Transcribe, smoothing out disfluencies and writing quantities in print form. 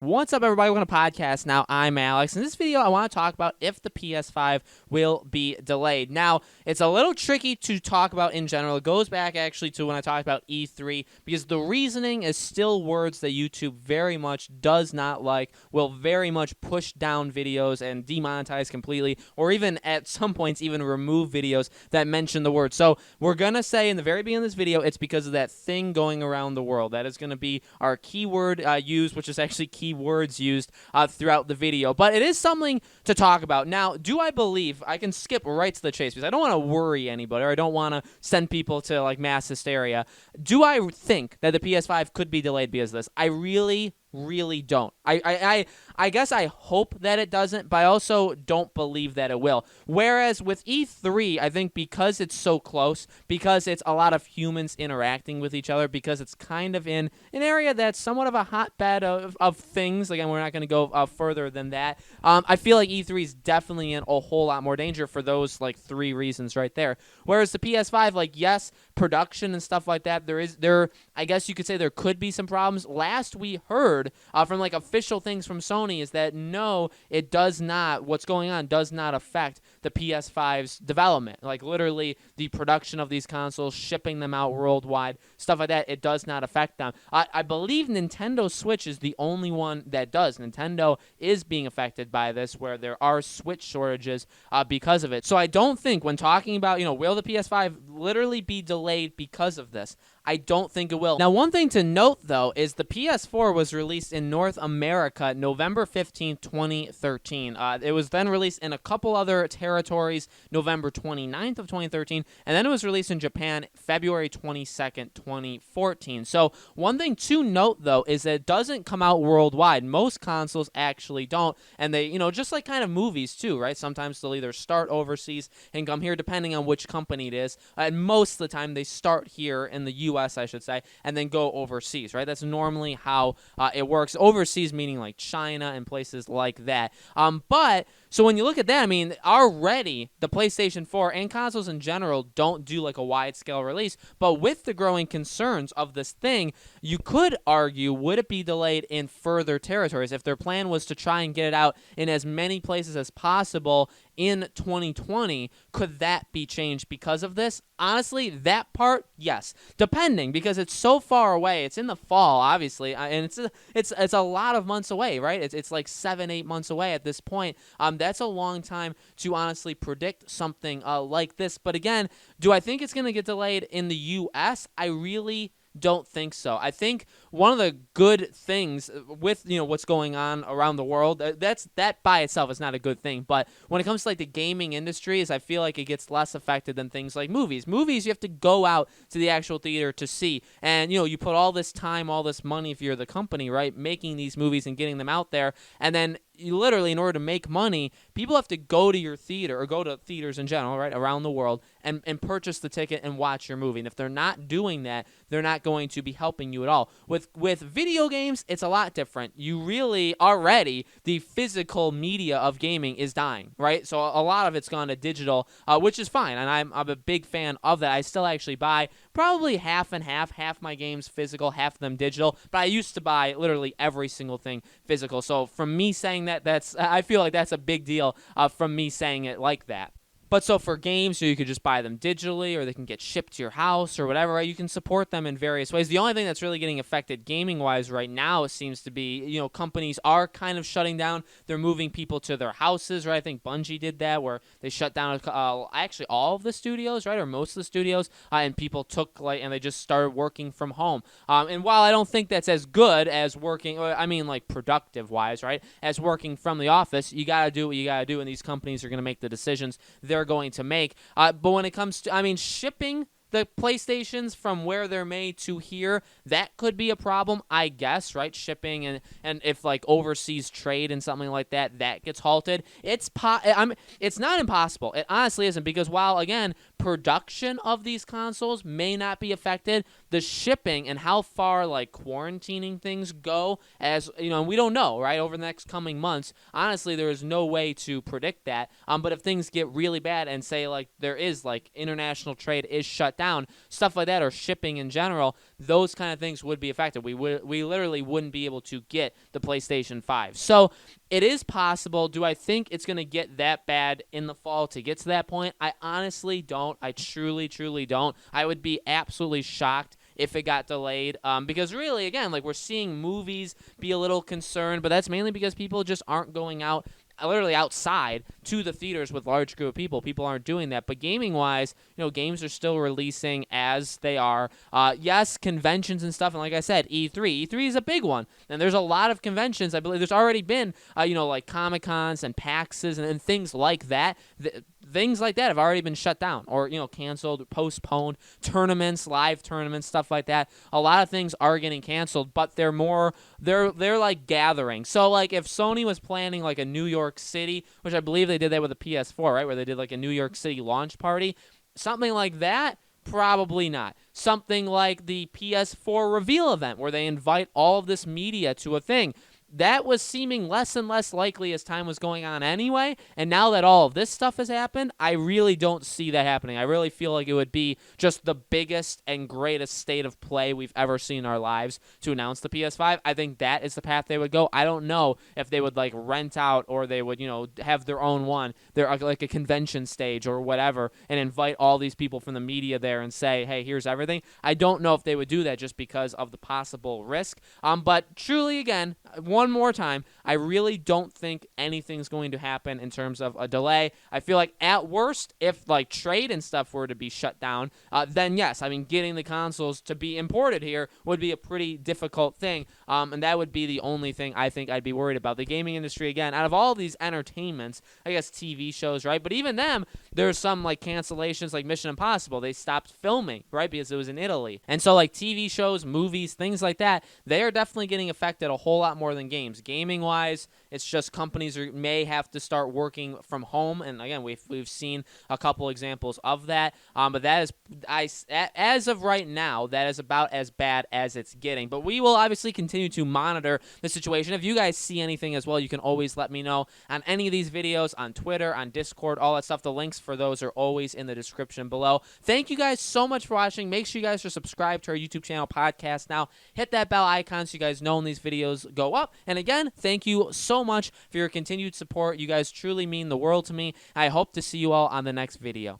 What's up, everybody? Welcome to podcast. Now, I'm Alex. In this video, I want to talk about if the PS5 will be delayed. Now, it's a little tricky to talk about in general. It goes back, actually, to when I talked about E3, because the reasoning is still words that YouTube very much does not like, will very much push down videos and demonetize completely, or even, at some points, even remove videos that mention the word. So, we're going to say in the very beginning of this video, it's because of that thing going around the world. That is going to be our keyword used, which is actually words used throughout the video, but it is something to talk about. Now, do I believe, I can skip right to the chase because I don't want to worry anybody, or I don't want to send people to like mass hysteria. Do I think that the PS5 could be delayed because of this? I really don't. I guess I hope that it doesn't, but I also don't believe that it will. Whereas with E3, I think because it's so close, because it's a lot of humans interacting with each other, because it's kind of in an area that's somewhat of a hotbed of things. Again, we're not going to go further than that. I feel like E3 is definitely in a whole lot more danger for those like three reasons right there. Whereas the PS5, like, yes, production and stuff like that, I guess you could say there could be some problems. Last we heard from like official things from Sony is that no, it does not, what's going on does not affect the PS5's development. Like literally the production of these consoles, shipping them out worldwide, stuff like that, it does not affect them. I believe Nintendo Switch is the only one that does. Nintendo is being affected by this, where there are Switch shortages because of it. So I don't think when talking about, will the PS5 literally be delayed because of this? I don't think it will. Now, one thing to note, though, is the PS4 was released in North America November 15, 2013. It was then released in a couple other territories November 29th of 2013, and then it was released in Japan February 22nd, 2014. So one thing to note, though, is that it doesn't come out worldwide. Most consoles actually don't, and they, just like kind of movies, too, right? Sometimes they'll either start overseas and come here, depending on which company it is, and most of the time they start here in the U.S., I should say, and then go overseas, right? That's normally how it works. Overseas meaning like China and places like that. But so when you look at that, I mean, already the PlayStation 4 and consoles in general don't do like a wide-scale release, but with the growing concerns of this thing, you could argue, would it be delayed in further territories? If their plan was to try and get it out in as many places as possible in 2020, could that be changed because of this? Honestly, that part, yes. Depending, because it's so far away. It's in the fall, obviously, and it's a lot of months away, right? It's like 7-8 months away at this point. That's a long time to honestly predict something like this. But again, do I think it's going to get delayed in the U.S.? I really don't think so. I think one of the good things with what's going on around the world, that by itself is not a good thing, but when it comes to like the gaming industry, is I feel like it gets less affected than things like movies. You have to go out to the actual theater to see, and you put all this time, all this money, if you're the company, right, making these movies and getting them out there, and then you literally, in order to make money, people have to go to your theater, or go to theaters in general, right, around the world, and purchase the ticket and watch your movie. And if they're not doing that, they're not going to be helping you at all. With video games, it's a lot different. You really, already, the physical media of gaming is dying, right? So a lot of it's gone to digital, which is fine, and I'm a big fan of that. I still actually buy probably half and half my games physical, half of them digital, but I used to buy literally every single thing physical. So from me saying that, I feel like that's a big deal from me saying it like that. But so for games, you could just buy them digitally, or they can get shipped to your house or whatever, right? You can support them in various ways. The only thing that's really getting affected gaming-wise right now, it seems to be, companies are kind of shutting down. They're moving people to their houses, right? I think Bungie did that, where they shut down actually all of the studios, right, or most of the studios, and people and they just started working from home. And while I don't think that's as good as working, I mean, like productive-wise, right, as working from the office, you got to do what you got to do, and these companies are going to make the decisions they're going to make. But when it comes to, shipping the PlayStations from where they're made to here, that could be a problem, I guess, right? Shipping and if like overseas trade and something like that gets halted, it's not impossible. It honestly isn't, because while again production of these consoles may not be affected, the shipping and how far like quarantining things go, as you know, we don't know, right, over the next coming months. Honestly, there is no way to predict that. But if things get really bad and say like there is like international trade is shut down, stuff like that, or shipping in general, those kind of things would be affected. We literally wouldn't be able to get the PlayStation 5. So it is possible. Do I think it's going to get that bad in the fall to get to that point? I honestly don't. I truly, truly don't. I would be absolutely shocked if it got delayed, because really, again, like we're seeing movies be a little concerned, but that's mainly because people just aren't going out literally outside to the theaters with large group of people. People aren't doing that. But gaming-wise, you know, games are still releasing as they are. Yes, conventions and stuff, and like I said, E3. E3 is a big one, and there's a lot of conventions. I believe there's already been, you know, like Comic-Cons and PAXs and things like that. Things like that have already been shut down or, you know, canceled, postponed. Tournaments, live tournaments, stuff like that. A lot of things are getting canceled, but they're like gathering. So like if Sony was planning like a New York City, which I believe they did that with the PS4, right, where they did like a New York City launch party, something like that, probably not. Something like the PS4 reveal event where they invite all of this media to a thing. That was seeming less and less likely as time was going on anyway, and now that all of this stuff has happened, I really don't see that happening. I really feel like it would be just the biggest and greatest state of play we've ever seen in our lives to announce the PS5. I think that is the path they would go. I don't know if they would like rent out or they would, you know, have their own one. They're like a convention stage or whatever and invite all these people from the media there and say, hey, here's everything. I don't know if they would do that just because of the possible risk. But truly, again, one more time, I really don't think anything's going to happen in terms of a delay. I feel like at worst, if like trade and stuff were to be shut down, then yes, I mean, getting the consoles to be imported here would be a pretty difficult thing, and that would be the only thing I think I'd be worried about. The gaming industry, again, out of all these entertainments, I guess TV shows, right? But even them, there's some like cancellations like Mission Impossible. They stopped filming, right, because it was in Italy. And so like TV shows, movies, things like that, they are definitely getting affected a whole lot more than games. Gaming-wise, it's just companies may have to start working from home, and again, we've seen a couple examples of that. But that is, as of right now, that is about as bad as it's getting. But we will obviously continue to monitor the situation. If you guys see anything as well, you can always let me know on any of these videos, on Twitter, on Discord, all that stuff. The links for those are always in the description below. Thank you guys so much for watching. Make sure you guys are subscribed to our YouTube channel, Podcast Now. Hit that bell icon so you guys know when these videos go up. And again, thank you so much for your continued support. You guys truly mean the world to me. I hope to see you all on the next video.